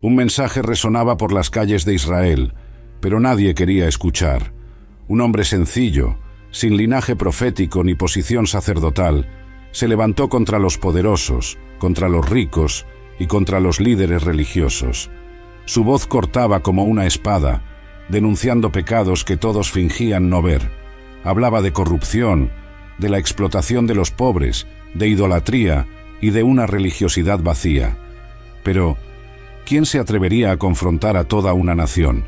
Un mensaje resonaba por las calles de Israel, pero nadie quería escuchar. Un hombre sencillo, sin linaje profético ni posición sacerdotal, se levantó contra los poderosos, contra los ricos y contra los líderes religiosos. Su voz cortaba como una espada, denunciando pecados que todos fingían no ver. Hablaba de corrupción, de la explotación de los pobres, de idolatría y de una religiosidad vacía. Pero, ¿quién se atrevería a confrontar a toda una nación?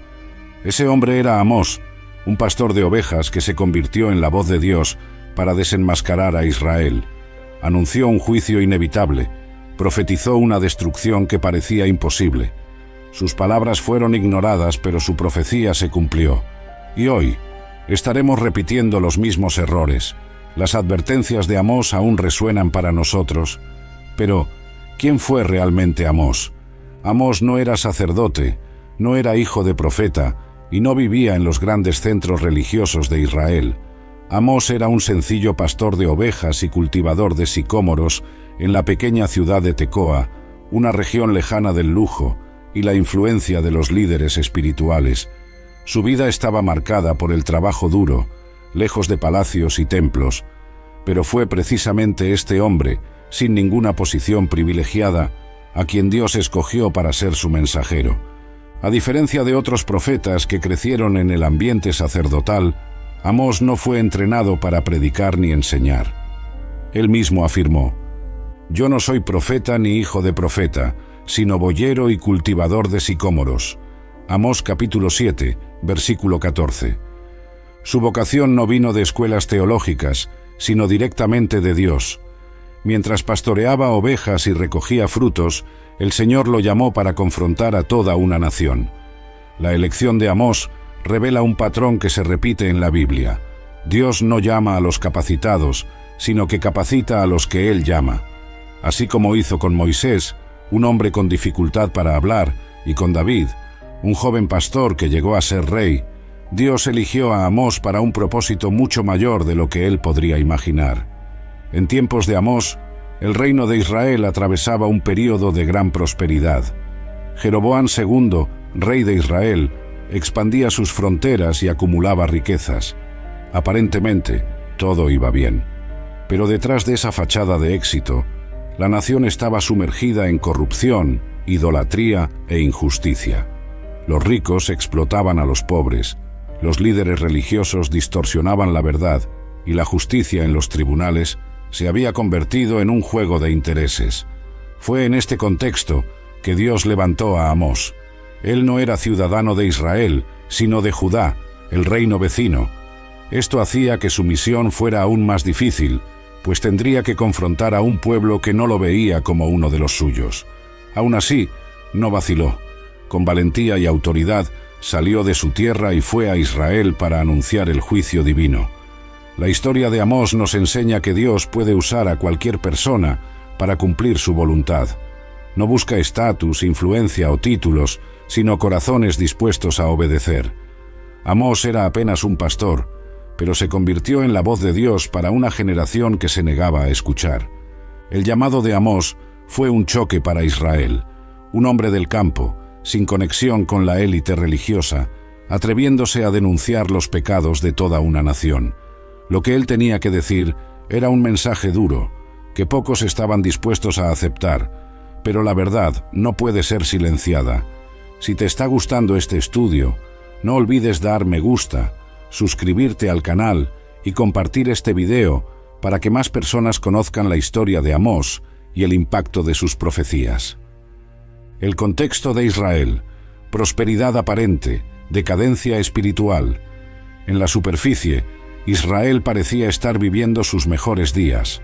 Ese hombre era Amós, un pastor de ovejas que se convirtió en la voz de Dios para desenmascarar a Israel. Anunció un juicio inevitable, profetizó una destrucción que parecía imposible. Sus palabras fueron ignoradas, pero su profecía se cumplió. Y hoy estaremos repitiendo los mismos errores. Las advertencias de Amós aún resuenan para nosotros. Pero, ¿quién fue realmente Amós? Amós no era sacerdote, no era hijo de profeta, y no vivía en los grandes centros religiosos de Israel. Amós era un sencillo pastor de ovejas y cultivador de sicómoros en la pequeña ciudad de Tecoa, una región lejana del lujo y la influencia de los líderes espirituales. Su vida estaba marcada por el trabajo duro, lejos de palacios y templos, pero fue precisamente este hombre, sin ninguna posición privilegiada, a quien Dios escogió para ser su mensajero. A diferencia de otros profetas que crecieron en el ambiente sacerdotal, Amós no fue entrenado para predicar ni enseñar. Él mismo afirmó: «Yo no soy profeta ni hijo de profeta, sino boyero y cultivador de sicómoros». Amós capítulo 7, versículo 14. Su vocación no vino de escuelas teológicas, sino directamente de Dios. Mientras pastoreaba ovejas y recogía frutos, el Señor lo llamó para confrontar a toda una nación. La elección de Amós revela un patrón que se repite en la Biblia. Dios no llama a los capacitados, sino que capacita a los que Él llama. Así como hizo con Moisés, un hombre con dificultad para hablar, y con David, un joven pastor que llegó a ser rey, Dios eligió a Amós para un propósito mucho mayor de lo que él podría imaginar. En tiempos de Amós, el reino de Israel atravesaba un período de gran prosperidad. Jeroboam II, rey de Israel, expandía sus fronteras y acumulaba riquezas. Aparentemente, todo iba bien. Pero detrás de esa fachada de éxito, la nación estaba sumergida en corrupción, idolatría e injusticia. Los ricos explotaban a los pobres, los líderes religiosos distorsionaban la verdad y la justicia en los tribunales se había convertido en un juego de intereses. Fue en este contexto que Dios levantó a Amós. Él no era ciudadano de Israel, sino de Judá, el reino vecino. Esto hacía que su misión fuera aún más difícil, pues tendría que confrontar a un pueblo que no lo veía como uno de los suyos. Aún así, no vaciló. Con valentía y autoridad salió de su tierra y fue a Israel para anunciar el juicio divino. La historia de Amós nos enseña que Dios puede usar a cualquier persona para cumplir su voluntad. No busca estatus, influencia o títulos, sino corazones dispuestos a obedecer. Amós era apenas un pastor, pero se convirtió en la voz de Dios para una generación que se negaba a escuchar. El llamado de Amós fue un choque para Israel, un hombre del campo, sin conexión con la élite religiosa, atreviéndose a denunciar los pecados de toda una nación. Lo que él tenía que decir era un mensaje duro, que pocos estaban dispuestos a aceptar, pero la verdad no puede ser silenciada. Si te está gustando este estudio, no olvides dar me gusta, suscribirte al canal y compartir este video para que más personas conozcan la historia de Amós y el impacto de sus profecías. El contexto de Israel: prosperidad aparente, decadencia espiritual. En la superficie, Israel parecía estar viviendo sus mejores días.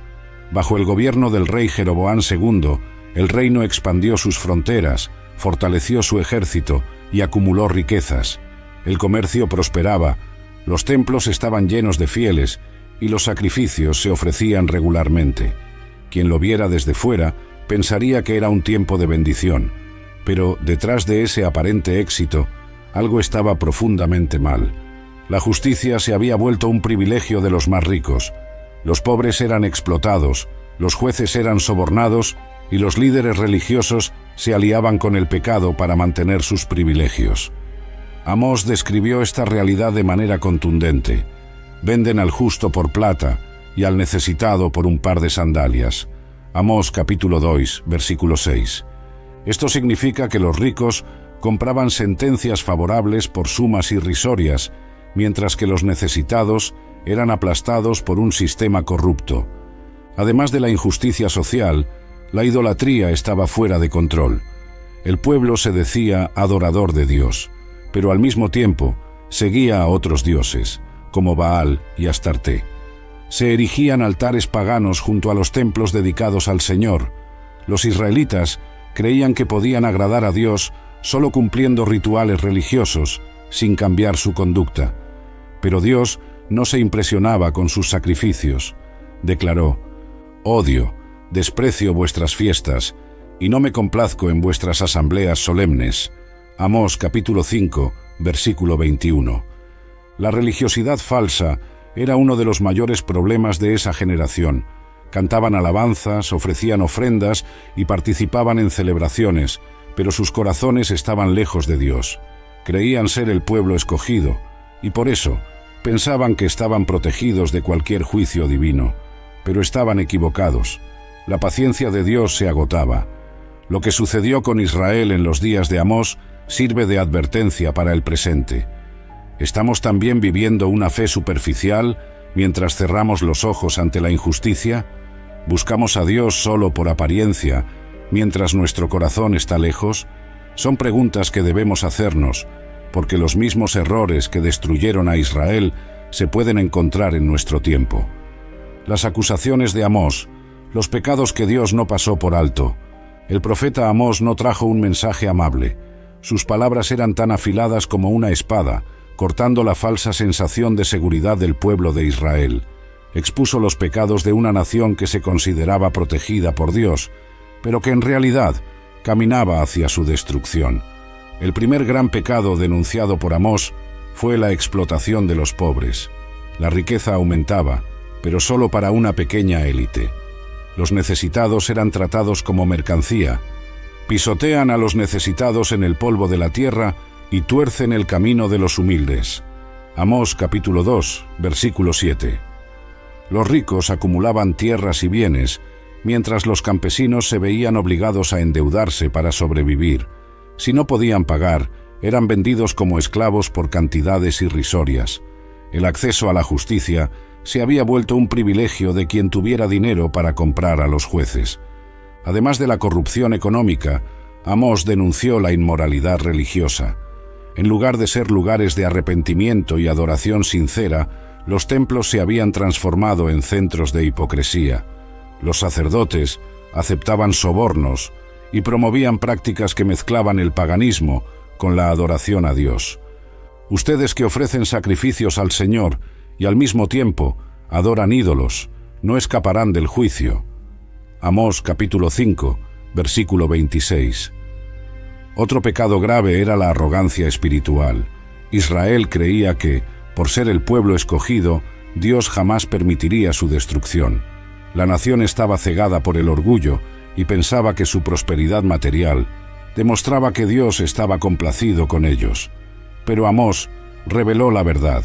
Bajo el gobierno del rey Jeroboam II, el reino expandió sus fronteras, fortaleció su ejército y acumuló riquezas. El comercio prosperaba, los templos estaban llenos de fieles y los sacrificios se ofrecían regularmente. Quien lo viera desde fuera pensaría que era un tiempo de bendición, pero detrás de ese aparente éxito, algo estaba profundamente mal. La justicia se había vuelto un privilegio de los más ricos. Los pobres eran explotados, los jueces eran sobornados y los líderes religiosos se aliaban con el pecado para mantener sus privilegios. Amós describió esta realidad de manera contundente. Venden al justo por plata y al necesitado por un par de sandalias. Amós capítulo 2, versículo 6. Esto significa que los ricos compraban sentencias favorables por sumas irrisorias, mientras que los necesitados eran aplastados por un sistema corrupto. Además de la injusticia social, la idolatría estaba fuera de control. El pueblo se decía adorador de Dios, pero al mismo tiempo seguía a otros dioses, como Baal y Astarté. Se erigían altares paganos junto a los templos dedicados al Señor. Los israelitas creían que podían agradar a Dios solo cumpliendo rituales religiosos, sin cambiar su conducta. Pero Dios no se impresionaba con sus sacrificios. Declaró: «Odio, desprecio vuestras fiestas, y no me complazco en vuestras asambleas solemnes». Amós capítulo 5, versículo 21. La religiosidad falsa era uno de los mayores problemas de esa generación. Cantaban alabanzas, ofrecían ofrendas y participaban en celebraciones, pero sus corazones estaban lejos de Dios. Creían ser el pueblo escogido, y por eso pensaban que estaban protegidos de cualquier juicio divino, pero estaban equivocados. La paciencia de Dios se agotaba. Lo que sucedió con Israel en los días de Amós sirve de advertencia para el presente. ¿Estamos también viviendo una fe superficial mientras cerramos los ojos ante la injusticia? ¿Buscamos a Dios solo por apariencia, mientras nuestro corazón está lejos? Son preguntas que debemos hacernos, porque los mismos errores que destruyeron a Israel se pueden encontrar en nuestro tiempo. Las acusaciones de Amós, los pecados que Dios no pasó por alto. El profeta Amós no trajo un mensaje amable. Sus palabras eran tan afiladas como una espada, cortando la falsa sensación de seguridad del pueblo de Israel. Expuso los pecados de una nación que se consideraba protegida por Dios, pero que en realidad caminaba hacia su destrucción. El primer gran pecado denunciado por Amós fue la explotación de los pobres. La riqueza aumentaba, pero solo para una pequeña élite. Los necesitados eran tratados como mercancía. Pisotean a los necesitados en el polvo de la tierra y tuercen el camino de los humildes. Amós capítulo 2, versículo 7. Los ricos acumulaban tierras y bienes, mientras los campesinos se veían obligados a endeudarse para sobrevivir. Si no podían pagar, eran vendidos como esclavos por cantidades irrisorias. El acceso a la justicia se había vuelto un privilegio de quien tuviera dinero para comprar a los jueces. Además de la corrupción económica, Amós denunció la inmoralidad religiosa. En lugar de ser lugares de arrepentimiento y adoración sincera, los templos se habían transformado en centros de hipocresía. Los sacerdotes aceptaban sobornos y promovían prácticas que mezclaban el paganismo con la adoración a Dios. Ustedes que ofrecen sacrificios al Señor y al mismo tiempo adoran ídolos, no escaparán del juicio. Amós capítulo 5, versículo 26. Otro pecado grave era la arrogancia espiritual. Israel creía que, por ser el pueblo escogido, Dios jamás permitiría su destrucción. La nación estaba cegada por el orgullo y pensaba que su prosperidad material demostraba que Dios estaba complacido con ellos. Pero Amós reveló la verdad.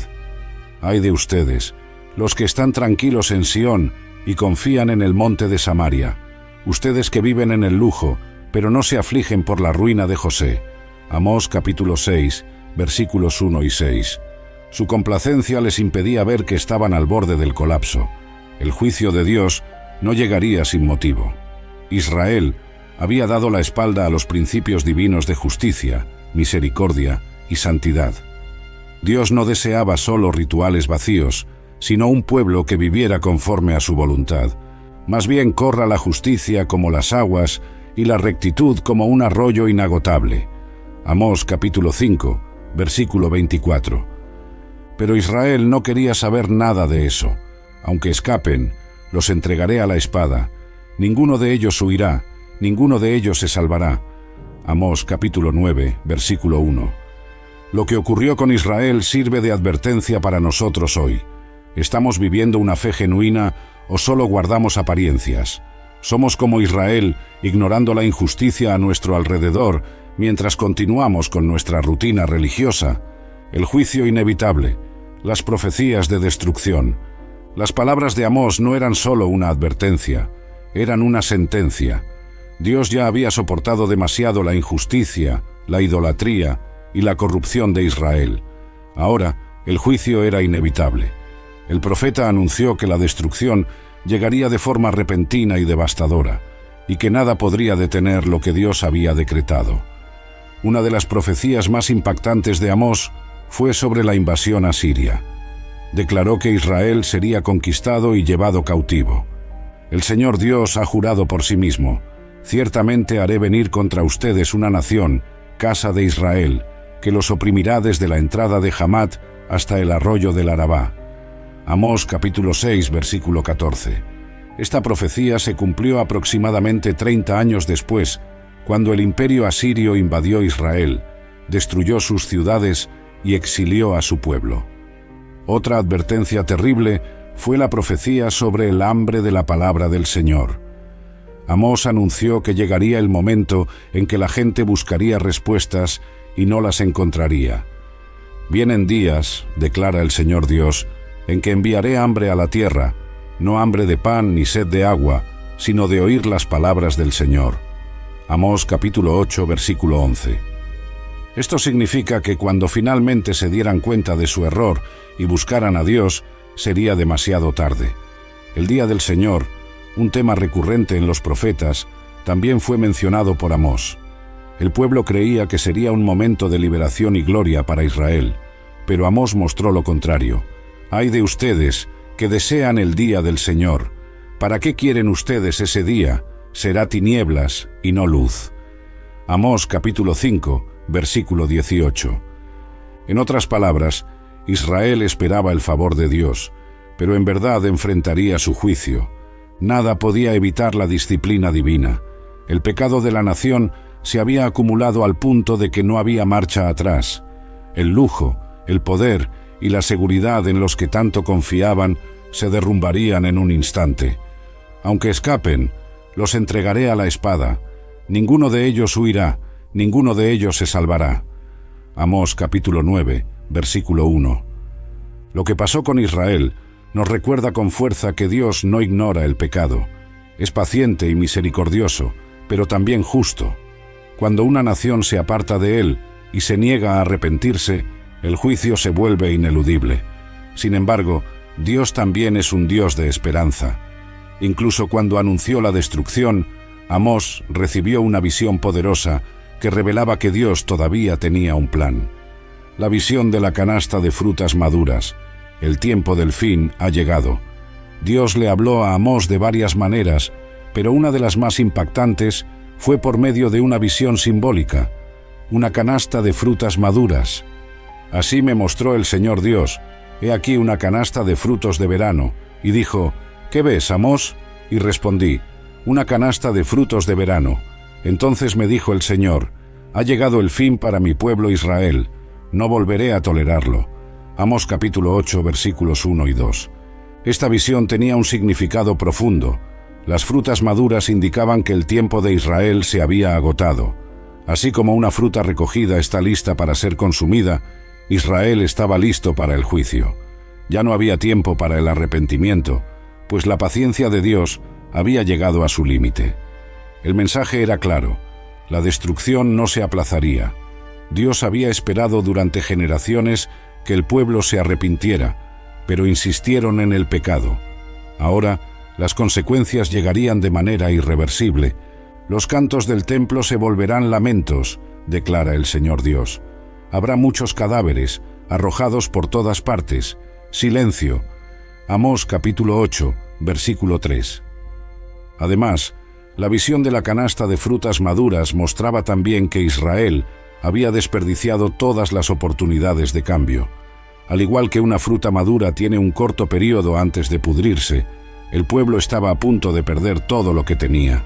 Ay de ustedes, los que están tranquilos en Sión y confían en el monte de Samaria, ustedes que viven en el lujo, pero no se afligen por la ruina de José. Amós capítulo 6, versículos 1 y 6. Su complacencia les impedía ver que estaban al borde del colapso. El juicio de Dios no llegaría sin motivo. Israel había dado la espalda a los principios divinos de justicia, misericordia y santidad. Dios no deseaba solo rituales vacíos, sino un pueblo que viviera conforme a su voluntad. Más bien corra la justicia como las aguas y la rectitud como un arroyo inagotable. Amós capítulo 5, versículo 24. Pero Israel no quería saber nada de eso. Aunque escapen, los entregaré a la espada. Ninguno de ellos huirá, ninguno de ellos se salvará. Amós capítulo 9, versículo 1. Lo que ocurrió con Israel sirve de advertencia para nosotros hoy. ¿Estamos viviendo una fe genuina o solo guardamos apariencias? Somos como Israel, ignorando la injusticia a nuestro alrededor, mientras continuamos con nuestra rutina religiosa. El juicio inevitable, las profecías de destrucción. Las palabras de Amós no eran solo una advertencia, eran una sentencia. Dios ya había soportado demasiado la injusticia, la idolatría y la corrupción de Israel. Ahora, el juicio era inevitable. El profeta anunció que la destrucción llegaría de forma repentina y devastadora, y que nada podría detener lo que Dios había decretado. Una de las profecías más impactantes de Amós fue sobre la invasión asiria. Declaró que Israel sería conquistado y llevado cautivo. El Señor Dios ha jurado por sí mismo: ciertamente haré venir contra ustedes una nación, casa de Israel, que los oprimirá desde la entrada de Hamat hasta el arroyo del Arabá. Amós capítulo 6, versículo 14. Esta profecía se cumplió aproximadamente 30 años después, cuando el imperio asirio invadió Israel, destruyó sus ciudades y exilió a su pueblo. Otra advertencia terrible fue la profecía sobre el hambre de la palabra del Señor. Amós anunció que llegaría el momento en que la gente buscaría respuestas y no las encontraría. Vienen días, declara el Señor Dios, en que enviaré hambre a la tierra, no hambre de pan ni sed de agua, sino de oír las palabras del Señor. Amós capítulo 8, versículo 11. Esto significa que cuando finalmente se dieran cuenta de su error y buscaran a Dios, sería demasiado tarde. El día del Señor, un tema recurrente en los profetas, también fue mencionado por Amós. El pueblo creía que sería un momento de liberación y gloria para Israel, pero Amós mostró lo contrario. Ay de ustedes, que desean el día del Señor. ¿Para qué quieren ustedes ese día? Será tinieblas y no luz. Amós capítulo 5, versículo 18. En otras palabras, Israel esperaba el favor de Dios, pero en verdad enfrentaría su juicio. Nada podía evitar la disciplina divina. El pecado de la nación se había acumulado al punto de que no había marcha atrás. El lujo, el poder y la seguridad en los que tanto confiaban se derrumbarían en un instante. Aunque escapen, los entregaré a la espada. Ninguno de ellos huirá, ninguno de ellos se salvará. Amós capítulo 9, versículo 1. Lo que pasó con Israel nos recuerda con fuerza que Dios no ignora el pecado. Es paciente y misericordioso, pero también justo. Cuando una nación se aparta de él y se niega a arrepentirse, el juicio se vuelve ineludible. Sin embargo, Dios también es un Dios de esperanza. Incluso cuando anunció la destrucción, Amós recibió una visión poderosa que revelaba que Dios todavía tenía un plan. La visión de la canasta de frutas maduras. El tiempo del fin ha llegado. Dios le habló a Amós de varias maneras, pero una de las más impactantes fue por medio de una visión simbólica, una canasta de frutas maduras. Así me mostró el Señor Dios: he aquí una canasta de frutos de verano. Y dijo: ¿qué ves, Amós? Y respondí: una canasta de frutos de verano. Entonces me dijo el Señor: ha llegado el fin para mi pueblo Israel. No volveré a tolerarlo. Amós capítulo 8, versículos 1 y 2. Esta visión tenía un significado profundo. Las frutas maduras indicaban que el tiempo de Israel se había agotado. Así como una fruta recogida está lista para ser consumida, Israel estaba listo para el juicio. Ya no había tiempo para el arrepentimiento, pues la paciencia de Dios había llegado a su límite. El mensaje era claro: la destrucción no se aplazaría. Dios había esperado durante generaciones que el pueblo se arrepintiera, pero insistieron en el pecado. Ahora, las consecuencias llegarían de manera irreversible. Los cantos del templo se volverán lamentos, declara el Señor Dios. Habrá muchos cadáveres, arrojados por todas partes. Silencio. Amós capítulo 8, versículo 3. Además, la visión de la canasta de frutas maduras mostraba también que Israel había desperdiciado todas las oportunidades de cambio. Al igual que una fruta madura tiene un corto periodo antes de pudrirse, el pueblo estaba a punto de perder todo lo que tenía.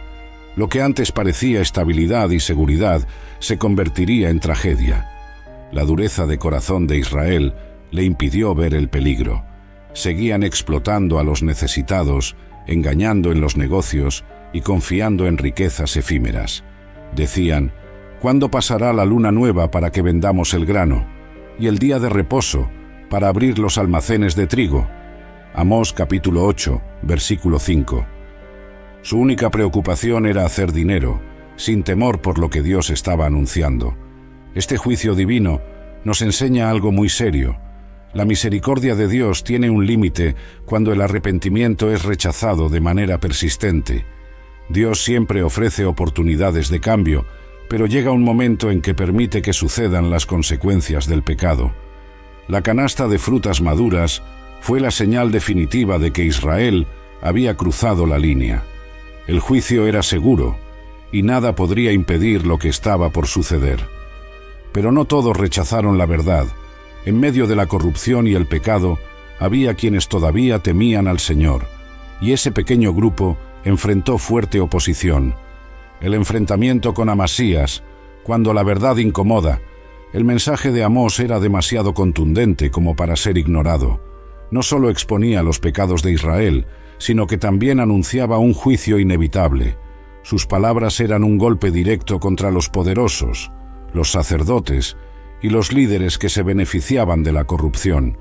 Lo que antes parecía estabilidad y seguridad se convertiría en tragedia. La dureza de corazón de Israel le impidió ver el peligro. Seguían explotando a los necesitados, engañando en los negocios y confiando en riquezas efímeras. Decían: ¿cuándo pasará la luna nueva para que vendamos el grano, y el día de reposo para abrir los almacenes de trigo? Amós capítulo 8, versículo 5. Su única preocupación era hacer dinero, sin temor por lo que Dios estaba anunciando. Este juicio divino nos enseña algo muy serio. La misericordia de Dios tiene un límite cuando el arrepentimiento es rechazado de manera persistente. Dios siempre ofrece oportunidades de cambio, pero llega un momento en que permite que sucedan las consecuencias del pecado. La canasta de frutas maduras fue la señal definitiva de que Israel había cruzado la línea. El juicio era seguro, y nada podría impedir lo que estaba por suceder. Pero no todos rechazaron la verdad. En medio de la corrupción y el pecado, había quienes todavía temían al Señor, y ese pequeño grupo enfrentó fuerte oposición. El enfrentamiento con Amasías, cuando la verdad incomoda. El mensaje de Amós era demasiado contundente como para ser ignorado. No solo exponía los pecados de Israel, sino que también anunciaba un juicio inevitable. Sus palabras eran un golpe directo contra los poderosos, los sacerdotes y los líderes que se beneficiaban de la corrupción.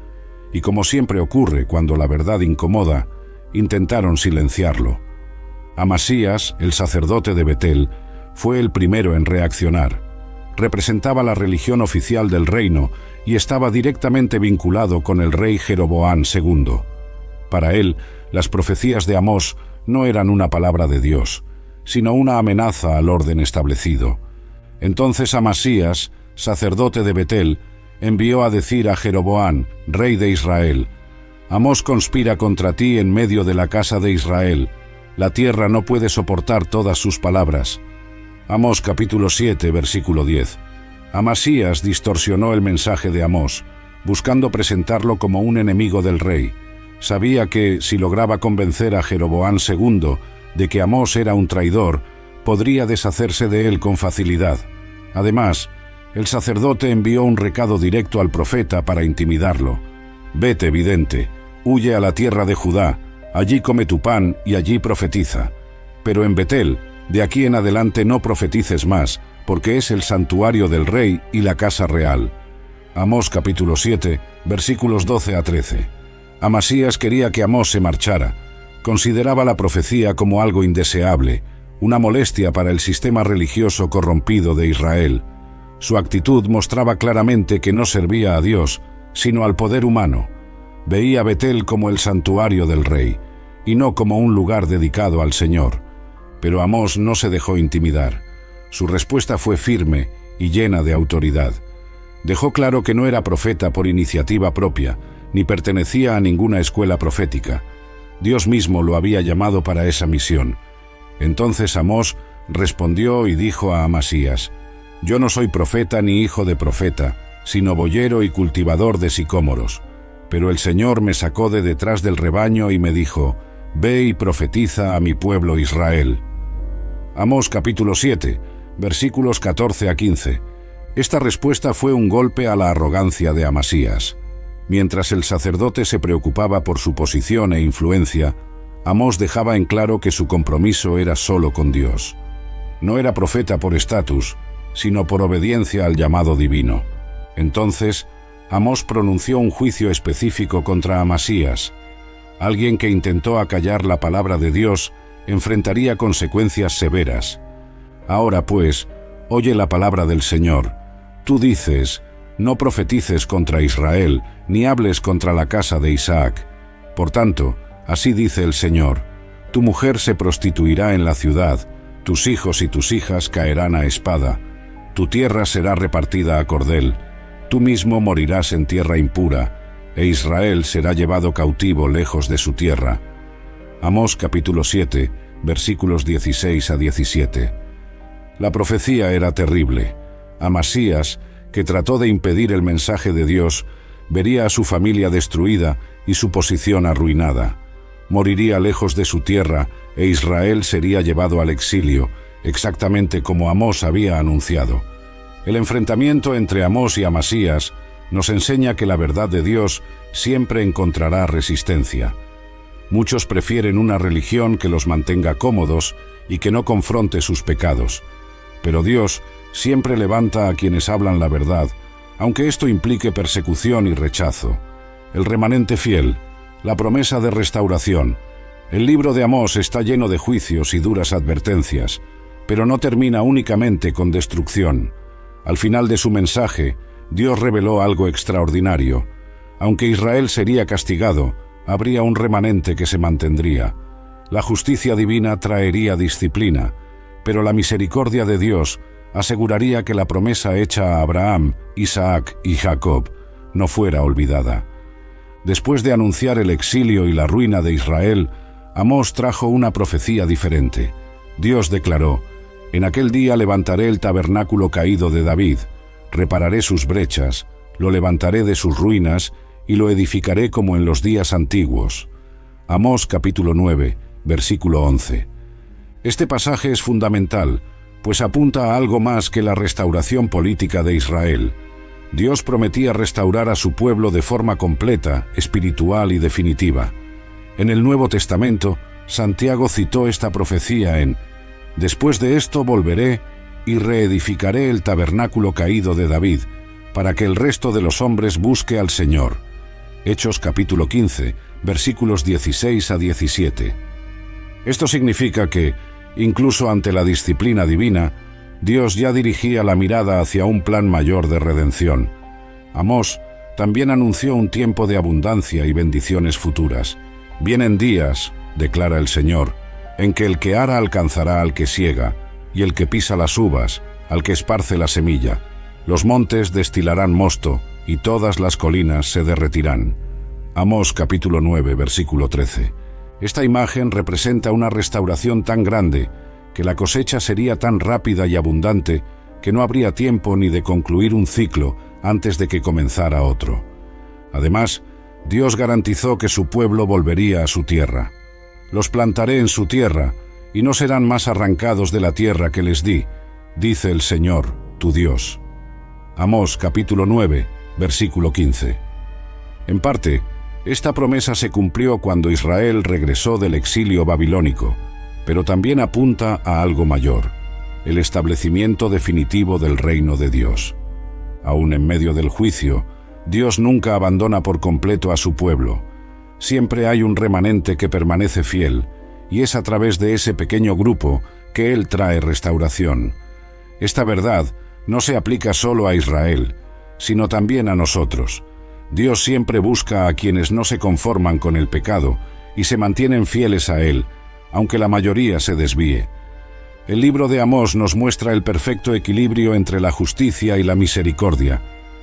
Y como siempre ocurre cuando la verdad incomoda, intentaron silenciarlo. Amasías, el sacerdote de Betel, fue el primero en reaccionar. Representaba la religión oficial del reino y estaba directamente vinculado con el rey Jeroboam II. Para él, las profecías de Amós no eran una palabra de Dios, sino una amenaza al orden establecido. Entonces Amasías, sacerdote de Betel, envió a decir a Jeroboam, rey de Israel: Amós conspira contra ti en medio de la casa de Israel. La tierra no puede soportar todas sus palabras. Amós capítulo 7, versículo 10. Amasías distorsionó el mensaje de Amós, buscando presentarlo como un enemigo del rey. Sabía que, si lograba convencer a Jeroboam II de que Amós era un traidor, podría deshacerse de él con facilidad. Además, el sacerdote envió un recado directo al profeta para intimidarlo. Vete, vidente, huye a la tierra de Judá, allí come tu pan y allí profetiza. Pero en Betel, de aquí en adelante no profetices más, porque es el santuario del rey y la casa real. Amós capítulo 7, versículos 12 a 13. Amasías quería que Amós se marchara. Consideraba la profecía como algo indeseable, una molestia para el sistema religioso corrompido de Israel. Su actitud mostraba claramente que no servía a Dios, sino al poder humano. Veía Betel como el santuario del rey, y no como un lugar dedicado al Señor. Pero Amós no se dejó intimidar. Su respuesta fue firme y llena de autoridad. Dejó claro que no era profeta por iniciativa propia, ni pertenecía a ninguna escuela profética. Dios mismo lo había llamado para esa misión. Entonces Amós respondió y dijo a Amasías: Yo no soy profeta ni hijo de profeta, sino boyero y cultivador de sicómoros. Pero el Señor me sacó de detrás del rebaño y me dijo: Ve y profetiza a mi pueblo Israel. Amós capítulo 7, versículos 14 a 15. Esta respuesta fue un golpe a la arrogancia de Amasías. Mientras el sacerdote se preocupaba por su posición e influencia, Amós dejaba en claro que su compromiso era solo con Dios. No era profeta por estatus, sino por obediencia al llamado divino. Entonces, Amós pronunció un juicio específico contra Amasías. Alguien que intentó acallar la palabra de Dios enfrentaría consecuencias severas. Ahora pues, oye la palabra del Señor. Tú dices: no profetices contra Israel, ni hables contra la casa de Isaac. Por tanto, así dice el Señor: tu mujer se prostituirá en la ciudad, tus hijos y tus hijas caerán a espada, tu tierra será repartida a cordel, tú mismo morirás en tierra impura, e Israel será llevado cautivo lejos de su tierra. Amós capítulo 7, versículos 16 a 17. La profecía era terrible. Amasías, que trató de impedir el mensaje de Dios, vería a su familia destruida y su posición arruinada. Moriría lejos de su tierra e Israel sería llevado al exilio, exactamente como Amós había anunciado. El enfrentamiento entre Amós y Amasías nos enseña que la verdad de Dios siempre encontrará resistencia. Muchos prefieren una religión que los mantenga cómodos y que no confronte sus pecados. Pero Dios siempre levanta a quienes hablan la verdad, aunque esto implique persecución y rechazo. El remanente fiel, la promesa de restauración. El libro de Amós está lleno de juicios y duras advertencias, pero no termina únicamente con destrucción. Al final de su mensaje, Dios reveló algo extraordinario. Aunque Israel sería castigado, habría un remanente que se mantendría. La justicia divina traería disciplina, pero la misericordia de Dios aseguraría que la promesa hecha a Abraham, Isaac y Jacob no fuera olvidada. Después de anunciar el exilio y la ruina de Israel, Amós trajo una profecía diferente. Dios declaró: «En aquel día levantaré el tabernáculo caído de David, repararé sus brechas, lo levantaré de sus ruinas y lo edificaré como en los días antiguos». Amós capítulo 9, versículo 11. Este pasaje es fundamental, pues apunta a algo más que la restauración política de Israel. Dios prometía restaurar a su pueblo de forma completa, espiritual y definitiva. En el Nuevo Testamento, Santiago citó esta profecía en: «Después de esto volveré y reedificaré el tabernáculo caído de David, para que el resto de los hombres busque al Señor». Hechos capítulo 15, versículos 16 a 17. Esto significa que, incluso ante la disciplina divina, Dios ya dirigía la mirada hacia un plan mayor de redención. Amós también anunció un tiempo de abundancia y bendiciones futuras. «Vienen días», declara el Señor, «en que el que ara alcanzará al que siega, y el que pisa las uvas, al que esparce la semilla. Los montes destilarán mosto, y todas las colinas se derretirán». Amós capítulo 9, versículo 13. Esta imagen representa una restauración tan grande que la cosecha sería tan rápida y abundante que no habría tiempo ni de concluir un ciclo antes de que comenzara otro. Además, Dios garantizó que su pueblo volvería a su tierra. «Los plantaré en su tierra, y no serán más arrancados de la tierra que les di, dice el Señor, tu Dios». Amós capítulo 9, versículo 15. En parte, esta promesa se cumplió cuando Israel regresó del exilio babilónico, pero también apunta a algo mayor: el establecimiento definitivo del reino de Dios. Aún en medio del juicio, Dios nunca abandona por completo a su pueblo. Siempre hay un remanente que permanece fiel, y es a través de ese pequeño grupo que Él trae restauración. Esta verdad no se aplica solo a Israel, sino también a nosotros. Dios siempre busca a quienes no se conforman con el pecado y se mantienen fieles a Él, aunque la mayoría se desvíe. El libro de Amós nos muestra el perfecto equilibrio entre la justicia y la misericordia.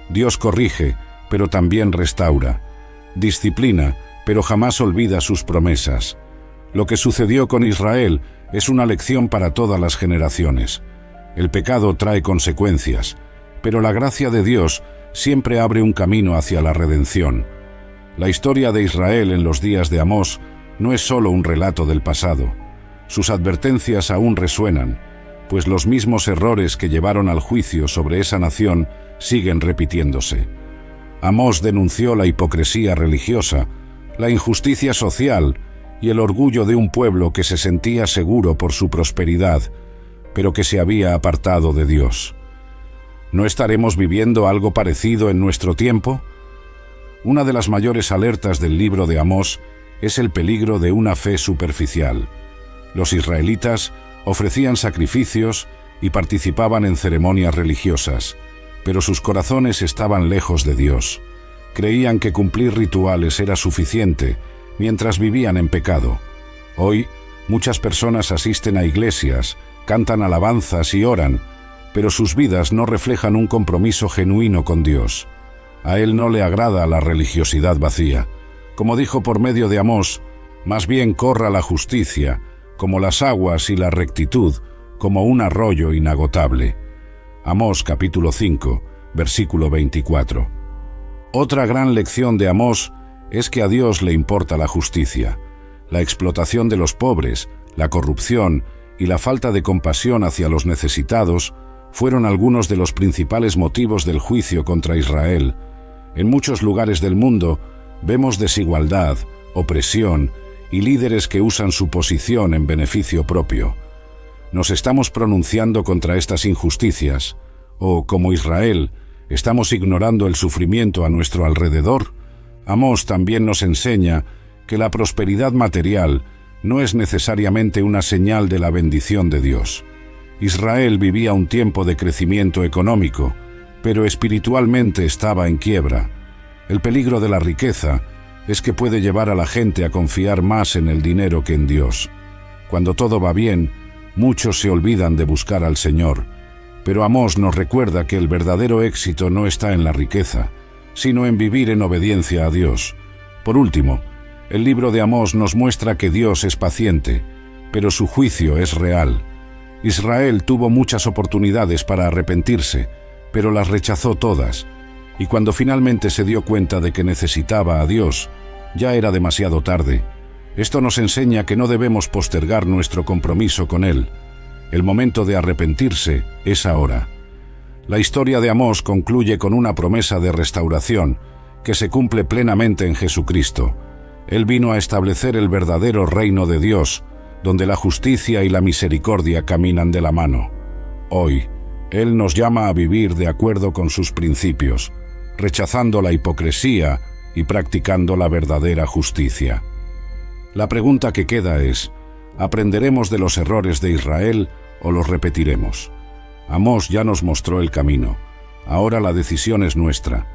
Dios corrige, pero también restaura. Disciplina, pero jamás olvida sus promesas. Lo que sucedió con Israel es una lección para todas las generaciones. El pecado trae consecuencias, pero la gracia de Dios siempre abre un camino hacia la redención. La historia de Israel en los días de Amós no es solo un relato del pasado. Sus advertencias aún resuenan, pues los mismos errores que llevaron al juicio sobre esa nación siguen repitiéndose. Amós denunció la hipocresía religiosa, la injusticia social y el orgullo de un pueblo que se sentía seguro por su prosperidad, pero que se había apartado de Dios. ¿No estaremos viviendo algo parecido en nuestro tiempo? Una de las mayores alertas del libro de Amós es el peligro de una fe superficial. Los israelitas ofrecían sacrificios y participaban en ceremonias religiosas, pero sus corazones estaban lejos de Dios. Creían que cumplir rituales era suficiente, mientras vivían en pecado. Hoy, muchas personas asisten a iglesias, cantan alabanzas y oran, pero sus vidas no reflejan un compromiso genuino con Dios. A Él no le agrada la religiosidad vacía. Como dijo por medio de Amós, más bien corra la justicia, como las aguas, y la rectitud, como un arroyo inagotable. Amós capítulo 5, versículo 24. Otra gran lección de Amós es que a Dios le importa la justicia. La explotación de los pobres, la corrupción y la falta de compasión hacia los necesitados fueron algunos de los principales motivos del juicio contra Israel. En muchos lugares del mundo vemos desigualdad, opresión y líderes que usan su posición en beneficio propio. ¿Nos estamos pronunciando contra estas injusticias? ¿O, como Israel, estamos ignorando el sufrimiento a nuestro alrededor? Amós también nos enseña que la prosperidad material no es necesariamente una señal de la bendición de Dios. Israel vivía un tiempo de crecimiento económico, pero espiritualmente estaba en quiebra. El peligro de la riqueza es que puede llevar a la gente a confiar más en el dinero que en Dios. Cuando todo va bien, muchos se olvidan de buscar al Señor, pero Amós nos recuerda que el verdadero éxito no está en la riqueza, sino en vivir en obediencia a Dios. Por último, el libro de Amós nos muestra que Dios es paciente, pero su juicio es real. Israel tuvo muchas oportunidades para arrepentirse, pero las rechazó todas, y cuando finalmente se dio cuenta de que necesitaba a Dios, ya era demasiado tarde. Esto nos enseña que no debemos postergar nuestro compromiso con Él. El momento de arrepentirse es ahora. La historia de Amós concluye con una promesa de restauración que se cumple plenamente en Jesucristo. Él vino a establecer el verdadero reino de Dios, donde la justicia y la misericordia caminan de la mano. Hoy, Él nos llama a vivir de acuerdo con sus principios, rechazando la hipocresía y practicando la verdadera justicia. La pregunta que queda es, ¿aprenderemos de los errores de Israel o los repetiremos? Amós ya nos mostró el camino. Ahora la decisión es nuestra.